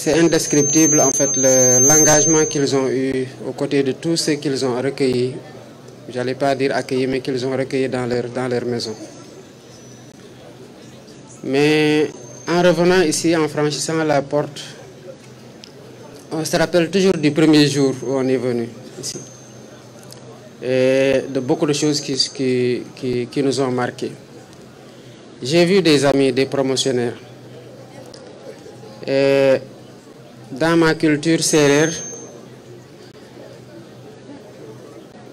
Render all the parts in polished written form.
c'est indescriptible en fait l'engagement qu'ils ont eu aux côtés de tous ceux qu'ils ont recueillis. J'allais pas dire accueillis, mais qu'ils ont recueillis dans leur maison. Mais en revenant ici, en franchissant la porte, on se rappelle toujours du premier jour où on est venu ici. Et de beaucoup de choses qui nous ont marqués. J'ai vu des amis, des promotionnaires. Et dans ma culture sérère,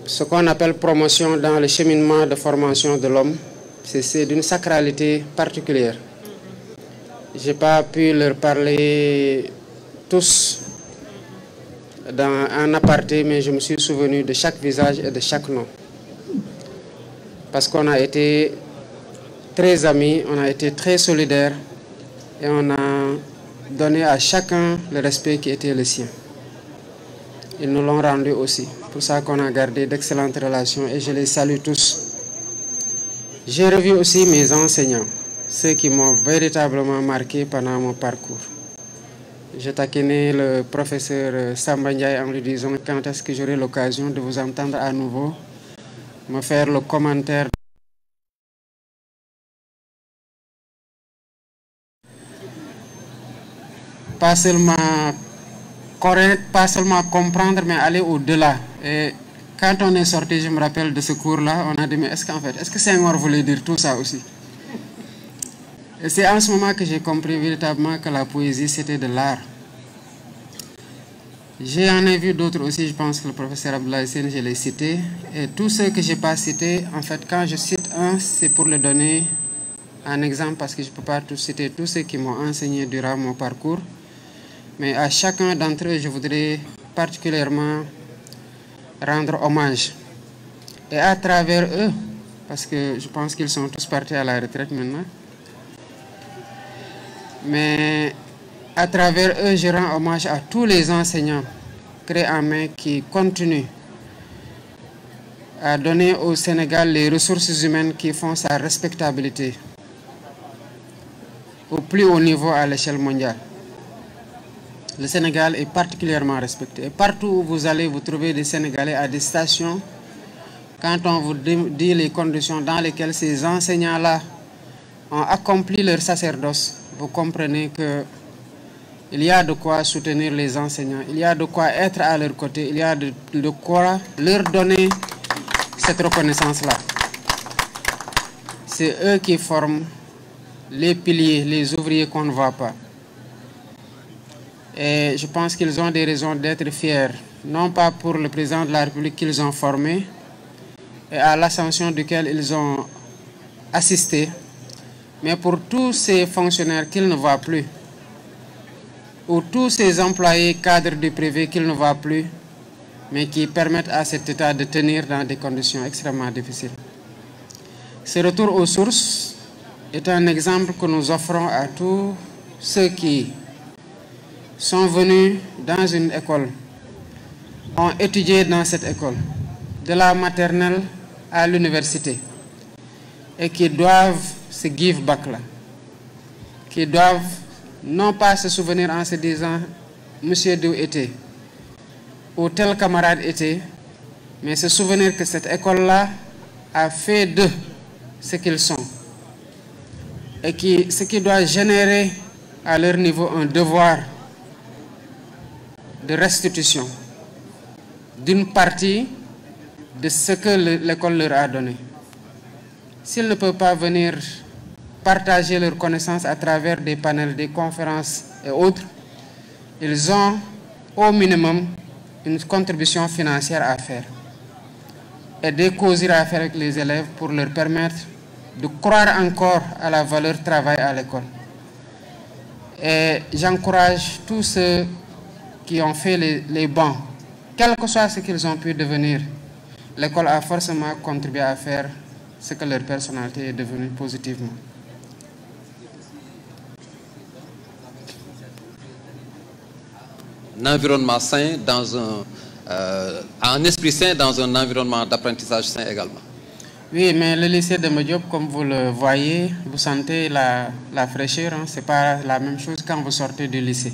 ce qu'on appelle promotion dans le cheminement de formation de l'homme, c'est d'une sacralité particulière. Je n'ai pas pu leur parler tous en aparté, mais je me suis souvenu de chaque visage et de chaque nom. Parce qu'on a été très amis, on a été très solidaires et on a donné à chacun le respect qui était le sien. Ils nous l'ont rendu aussi. Pour ça qu'on a gardé d'excellentes relations et je les salue tous. J'ai revu aussi mes enseignants, ceux qui m'ont véritablement marqué pendant mon parcours. Je taquinais le professeur Samba Ndiaye en lui disant quand est-ce que j'aurai l'occasion de vous entendre à nouveau me faire le commentaire. Pas seulement connaître, pas seulement comprendre, mais aller au-delà. Et quand on est sorti, je me rappelle de ce cours-là, on a dit mais est-ce que Senghor voulait dire tout ça aussi? Et c'est en ce moment que j'ai compris véritablement que la poésie c'était de l'art. J'en ai vu d'autres aussi, je pense que le professeur Abdoulaye Sène, je l'ai cité. Et tous ceux que je n'ai pas cités, en fait, quand je cite un, c'est pour le donner en exemple, parce que je ne peux pas tous citer tous ceux qui m'ont enseigné durant mon parcours. Mais à chacun d'entre eux, je voudrais particulièrement rendre hommage. Et à travers eux, parce que je pense qu'ils sont tous partis à la retraite maintenant, mais à travers eux, je rends hommage à tous les enseignants clés en main qui continuent à donner au Sénégal les ressources humaines qui font sa respectabilité au plus haut niveau à l'échelle mondiale. Le Sénégal est particulièrement respecté. Et partout où vous allez, vous trouvez des Sénégalais à des stations. Quand on vous dit les conditions dans lesquelles ces enseignants-là ont accompli leur sacerdoce, vous comprenez qu'il y a de quoi soutenir les enseignants, il y a de quoi être à leur côté, il y a de quoi leur donner cette reconnaissance-là. C'est eux qui forment les piliers, les ouvriers qu'on ne voit pas. Et je pense qu'ils ont des raisons d'être fiers, non pas pour le président de la République qu'ils ont formé et à l'ascension duquel ils ont assisté, mais pour tous ces fonctionnaires qu'ils ne voient plus, ou tous ces employés cadres du privé qu'ils ne voient plus, mais qui permettent à cet État de tenir dans des conditions extrêmement difficiles. Ce retour aux sources est un exemple que nous offrons à tous ceux qui sont venus dans une école, ont étudié dans cette école, de la maternelle à l'université, et qui doivent se give back là, qui doivent non pas se souvenir en se disant « Monsieur Dou était » ou « tel camarade était », mais se souvenir que cette école-là a fait d'eux ce qu'ils sont, et ce qui doit générer à leur niveau un devoir de restitution d'une partie de ce que l'école leur a donné. S'ils ne peuvent pas venir partager leurs connaissances à travers des panels, des conférences et autres, ils ont au minimum une contribution financière à faire et des causeries à faire avec les élèves pour leur permettre de croire encore à la valeur travail à l'école. Et j'encourage tous ceux qui ont fait les bancs, quel que soit ce qu'ils ont pu devenir, l'école a forcément contribué à faire ce que leur personnalité est devenue positivement. Un environnement sain, un esprit sain dans un environnement d'apprentissage sain également. Oui, mais le lycée de Madiop, comme vous le voyez, vous sentez la fraîcheur, hein? Ce n'est pas la même chose quand vous sortez du lycée.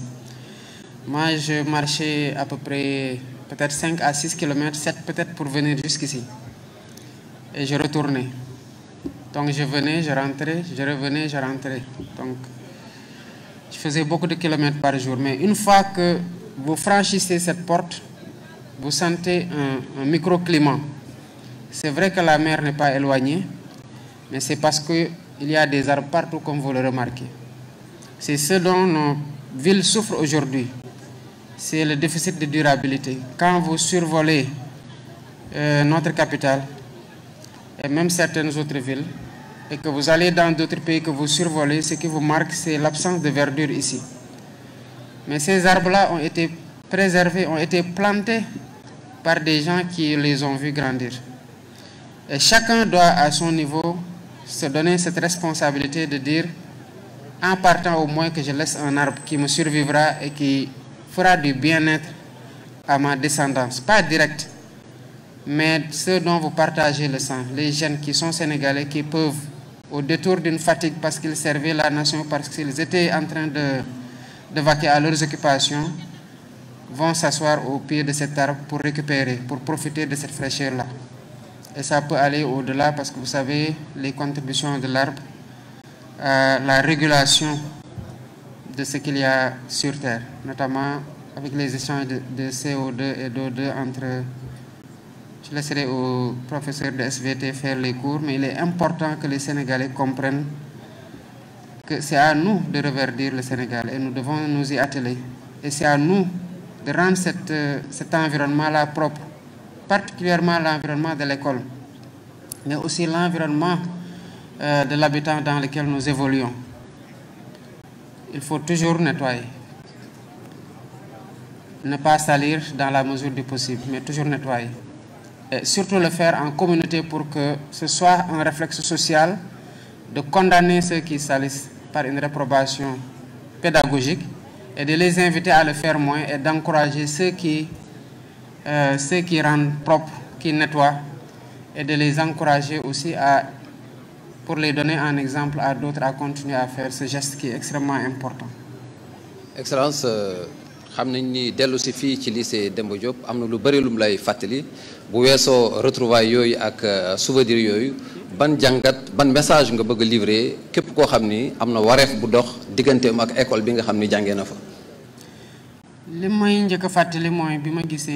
Moi, je marchais à peu près peut-être 5 à 6 kilomètres, 7 peut-être pour venir jusqu'ici. Et je retournais. Donc je venais, je rentrais, je revenais, je rentrais. Donc je faisais beaucoup de kilomètres par jour. Mais une fois que vous franchissez cette porte, vous sentez un microclimat. C'est vrai que la mer n'est pas éloignée, mais c'est parce qu'il y a des arbres partout comme vous le remarquez. C'est ce dont nos villes souffrent aujourd'hui. C'est le déficit de durabilité. Quand vous survolez notre capitale et même certaines autres villes, et que vous allez dans d'autres pays que vous survolez, ce qui vous marque, c'est l'absence de verdure ici. Mais ces arbres-là ont été préservés, ont été plantés par des gens qui les ont vus grandir. Et chacun doit, à son niveau, se donner cette responsabilité de dire, en partant au moins, que je laisse un arbre qui me survivra et qui fera du bien-être à ma descendance. Pas direct, mais ceux dont vous partagez le sang, les jeunes qui sont sénégalais, qui peuvent, au détour d'une fatigue parce qu'ils servaient la nation, parce qu'ils étaient en train de vaquer à leurs occupations, vont s'asseoir au pied de cet arbre pour récupérer, pour profiter de cette fraîcheur-là. Et ça peut aller au-delà parce que vous savez, les contributions de l'arbre à la régulation de ce qu'il y a sur Terre, notamment avec les échanges de CO2 et d'O2 entre... Je laisserai au professeur de SVT faire les cours, mais il est important que les Sénégalais comprennent que c'est à nous de reverdir le Sénégal et nous devons nous y atteler. Et c'est à nous de rendre cet environnement-là propre, particulièrement l'environnement de l'école, mais aussi l'environnement de l'habitat dans lequel nous évoluons. Il faut toujours nettoyer. Ne pas salir dans la mesure du possible, mais toujours nettoyer. Et surtout le faire en communauté pour que ce soit un réflexe social de condamner ceux qui salissent par une réprobation pédagogique et de les inviter à le faire moins et d'encourager ceux qui rendent propre, qui nettoient et de les encourager aussi pour les donner un exemple à d'autres à continuer à faire ce geste qui est extrêmement important. Excellence, xam nañ ni dellu si fii ci lycée Demba Diop am na lu bëri lum lay fàttali bu weesoo retrouvailles yooyu ak souvenirs yooyu ban jàngat ban message nga bëgg a livrer képp koo xam ni am na wareef bu dox digganteem ak école bi nga xam ni jàngee na fa. li may njëkk a fàttali mooy bi ma gis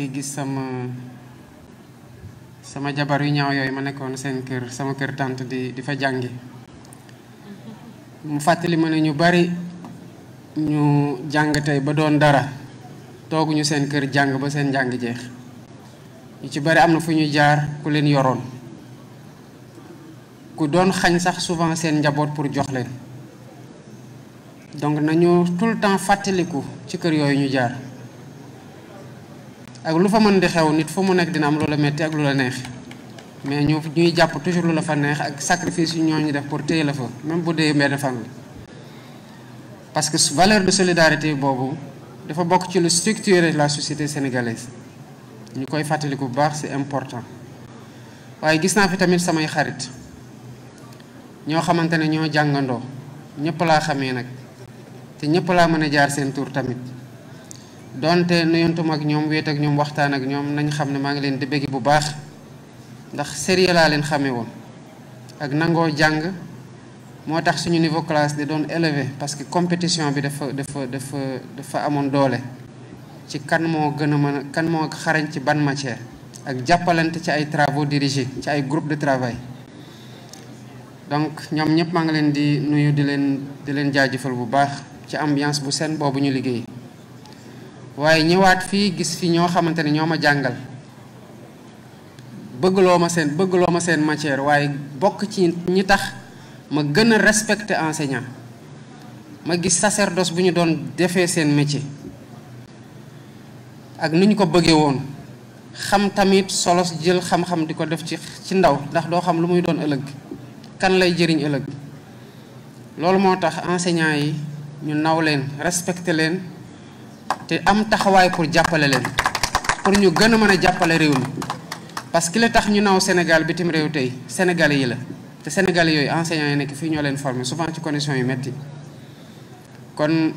sama jabar yu ñaaw yooyu ma nekkoon seen kër sama kër tante di fa jànge mu fàttali ma ne ñu bari ñu jàng tey ba doon dara tooguñu seen kër jàng ba seen jàng jeex ñu ci bari am na fu ñu jaar ku leen yoroon ku doon xañ sax souvent seen njaboot pour jox leen. Donc nañu tout le temps fàttaliku ci kër yooyu ñu jaar ak lu fa mën di xew nit fu mu nekk dina am lu la metti ak lu la neex mais ñuy jàpp toujours lu la fa neex ak sacrifice yu ñooñu def pour téye la fa même bu dee benn famille. Parce que valeur de solidarité boobu dafa bokk ci lu structurer la société sénégalaise ñu koy fàttaliku bu baax c'est important. waaye gis naa fi tamit samay xarit ñoo xamante ne ñoo jàngandoo ñëpp laa xamee nag te ñëpp laa mën a jaar seen tur tamit donte nuyantuma ak ñoom wéet ak ñoom waxtaan ak ñoom nañ xam ne maa ngi leen di bëgg bu baax ndax sérieux laa leen xamee woon ak nangoo jàng moo tax suñu niveau classe di doon élevé parce que compétition bi dafa amoon doole ci kan moo gën a mën a kan moo xarañ ci ban matière ak jàppalante ci ay travaux dirigés ci ay groupe de travail. Donc ñoom ñëpp maa ngi leen di nuyu di leen jaajëfal bu baax ci ambiance bu seen boobu ñu liggéey waaye ñëwaat fii gis fi ñoo xamante ne ñoo ma jàngal bëggloo ma seen matière waaye bokk ci ñi tax ma gën a respecter enseignant ma gis sacerdoce bu ñu doon defee seen métier ak ni ñu ko bëggee woon xam tamit solo jël xam-xam di ko def ci ndaw ndax doo xam lu muy doon ëllëg kan lay jëriñ ëllëg loolu moo tax enseignants yi ñu naw leen respecté leen te am taxawaay pour jàppale leen pour ñu gën a mën a jàppale réew mi parce que li tax ñu naw Sénégal bitim réew tey Sénégalais yi la te Sénégalais yooyu enseignants yi nekk fii ñoo leen formé souvent ci conditions yu metti kon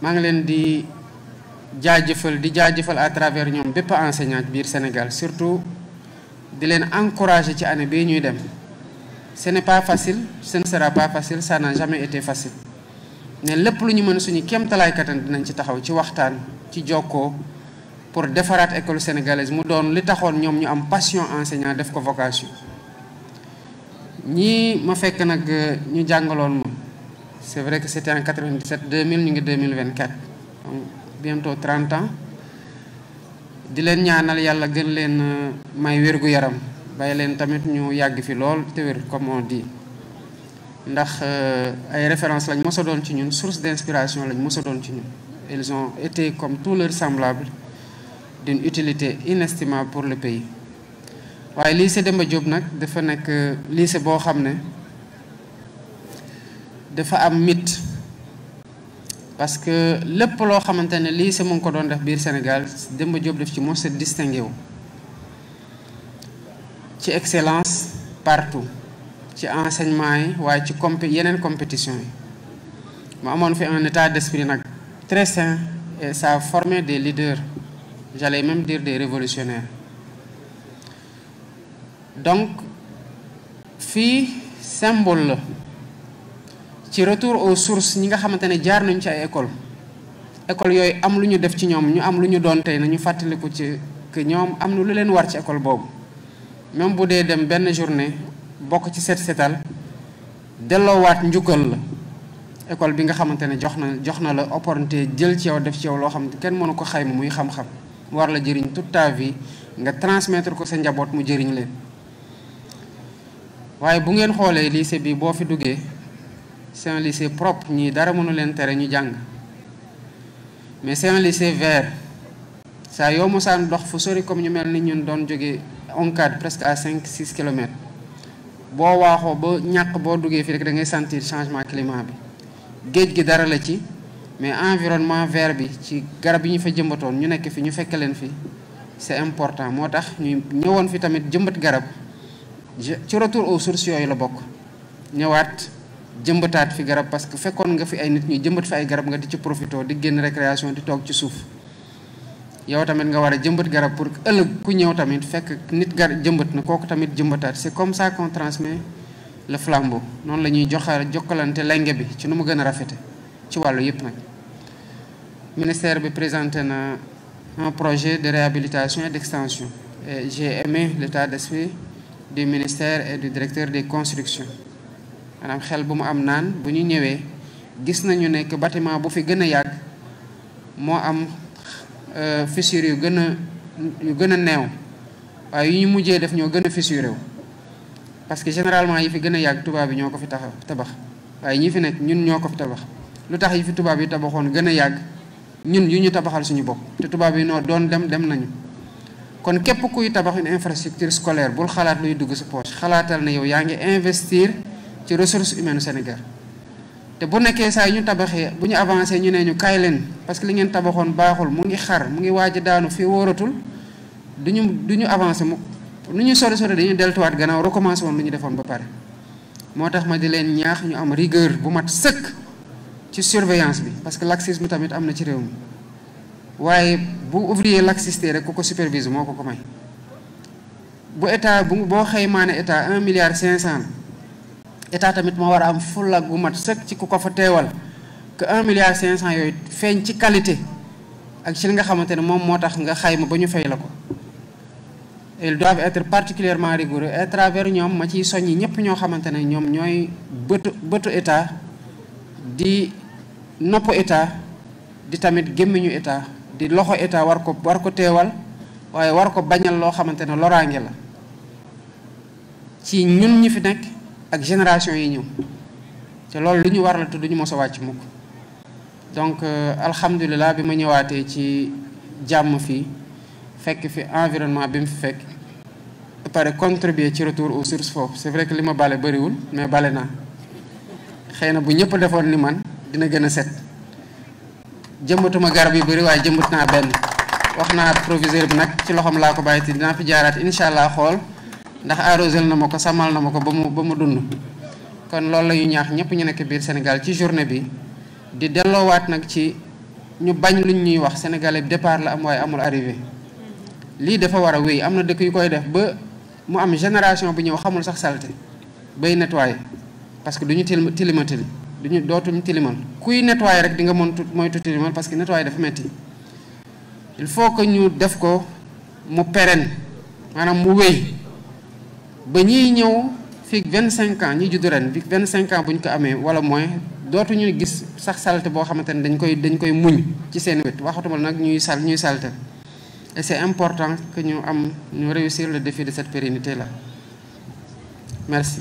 maa ngi leen di jaajëfal di jaajëfal à travers ñoom bépp enseignant biir Sénégal surtout di leen encourager ci année bii ñuy dem. Ce n'est pas facile, ce ne sera pas facile, ça n'a jamais été facile. ne lépp lu ñu mën suñu kéemtalaay kattan dinañ ci taxaw ci waxtaan ci jokkoo pour defaraat école sénégalaise mu doon li taxoon ñoom ñu am passion enseignant def ko vocation. ñii ma fekk nag ñu jàngaloon ma c'est vrai que c'était en 97 2000 ñu ngi 2024 donc bientôt 30 ans di leen ñaanal yàlla gën leen may wérgu yaram bàyyi leen tamit ñu yàgg fi lool te wér comme on dit ndax ay références lañ mos a doon ci ñun source d'inspiration lañ mos a doon ci ñun. Ils ont été comme tous leurs semblables d'une utilité inestimable pour le pays. waaye lycée Demba Diop nag dafa nekk lycée boo xam ne dafa am mythe parce que lépp loo xamante ne lycée mu ngi ko doon def biir Sénégal Demba Diop daf ci mos a distingué wu ci excellence partout ci enseignement yi waaye ci yeneen compétition yi mu amoon fi un état d'esprit nag très sain et ça a formé des leaders j'allais même dire des révolutionnaires. Donc fii symbole la ci retour aux sources ñi nga xamante ne jaar nañu ci ay école yooyu am lu ñu def ci ñoom ñu am lu ñu doon tey nañu fàttaliku ci que ñoom am na lu leen war ci école boobu même bu dee dem benn journée bokk ci setal delloowaat njukkal la école bi nga xamante ne jox na la opportunité jël ci yow def ci yow loo xam ne kenn mënu ko xayma muy xam-xam war la jëriñ toute ta vie nga transmettre ko sa njaboot mu jëriñ leen. waaye bu ngeen xoolee lycée bi boo fi duggee c'est un lycée propre ñii dara mënu leen tere ñu jàng mais c'est un lycée vert saa yoo mosaan dox fu sori comme ñu mel ni ñun doon jógee ONCAD presque à 5-6 kilomètres boo waaxoo ba ñàkk boo duggee fii rek da ngay sentir changement climat bi géej gi dara la ci mais environnement vert bi ci garab yi ñu fa jëmbatoon ñu nekk fi ñu fekk leen fi c'est important moo tax ñu ñëwoon fi tamit jëmbat garab ci retour aux sources yooyu la bokk ñëwaat jëmbataat fi garab parce que fekkoon nga fi ay nit ñuy jëmbat fi ay garab nga di ci profito di génn récréation di toog ci suuf yow tamit nga war a jëmbat garab pour ëllëg ku ñëw tamit fekk nit jëmbat na kooku tamit jëmbataat c'est comme ça qu'on transmet le flambeau noonu la ñuy jokkalante lenge bi ci nu mu gën a rafete ci wàllu yëpp nag. ministère bi présenté na un projet de réhabilitation et d'extension et j'ai aimé l'état d'esprit du ministère et du directeur des constructions maanaam xel bu mu am naan bu ñu ñëwee gis nañu ne que bâtiment bu fi gën a yàgg moo am fissure yu gën a neew waaye yu ñu mujjee def ñoo gën a fissuré wu parce que généralement yi fi gën a yàgg tubaab yi ñoo ko fi tabax waaye ñi fi nekk ñun ñoo ko fi tabax lu tax yi fi tubaab yi tabaxoon gën a yàgg ñun yu ñu tabaxal suñu bopp te tubaab yi noo doon dem nañu. kon képp kuy tabax une infrastructure scolaire bul xalaat luy dugg sa poche xalaatal ne yow yaa ngi investir ci ressources humaines Sénégal te bu nekkee saa yu ñu tabaxee bu ñu avancé ñu ne ñu kaay leen parce que li ngeen tabaxoon baaxul mu ngi xar mu ngi waaj a daanu fii wóoratul du ñu avancé mu nu ñu sori dañuy deltuwaat gannaaw recommencé woon lu ñu defoon ba pare. moo tax ma di leen ñaax ñu am rigueur bu mat sëkk ci surveillance bi parce que laxisme tamit am na ci réew mi waaye bu ouvrier laxiste rek ku ko supervise moo ko may bu état boo xaymaa ne état 1,5 milliard état tamit moo war a am fulla gu mat sëkk ci ku ko fa teewal que 1,5 milliard yooyu feeñ ci qualité ak ci li nga xamante ne moom moo tax nga xayma ba ñu fay la ko. Ils doivent être particulièrement rigoureux à travers ñoom ma ciy soññi ñëpp ñoo xamante ne ñoom ñooy bëtu état di nopp état di tamit gémmiñu état di loxo état war ko teewal waaye war ko bañal loo xamante ne loraange la ci ñun ñi fi nekk ak génération yi ñëw te loolu lu ñu war la te duñu mos a wàcc mukk donc alhamdulilah bi ma ñëwaatee ci jàmm fii fekk fi environnement bi mu fi fekk ba pare contribuer ci retour aux sources foofu c'est vrai que li ma bale bëriwul mais bale naa xëy na bu ñëpp defoon ni man dina gën a set jëmbatuma garab yu bëri waaye jëmbat naa benn wax naa proviseur bi nag ci loxoom laa ko bàyyi te dinaa fi jaaraat incha allah xool ndax arrosel na ma ko samal na ma ko ba mu dund. kon loolu la ñu ñaax ñëpp ñu nekk biir Sénégal ci journée bi di delloowaat nag ci ñu bañ luñ ñuy wax sénégalais départ la am waaye amul arrivé lii dafa war a wéy. am na dëkk yu koy def ba mu am génération bu ñëw xamul sax salte bay nettoyer parce que duñu tilimatil duñu dootuñu tilimal kuy nettoyer rek di nga moytu tilimal parce que nettoyer dafa metti. il faut que ñu def ko mu pérenne maanaam mu wéy ba ñiy ñëw fii 25 ans ñi juddu ren fii 25 ans bu ñu ko amee wala moins dootuñu gis sax salte boo xamante ne dañ koy muñ ci seen wet waxatuma nag ñuy salte. Et c'est important que nous réussir le défi de cette pérennité là. Merci.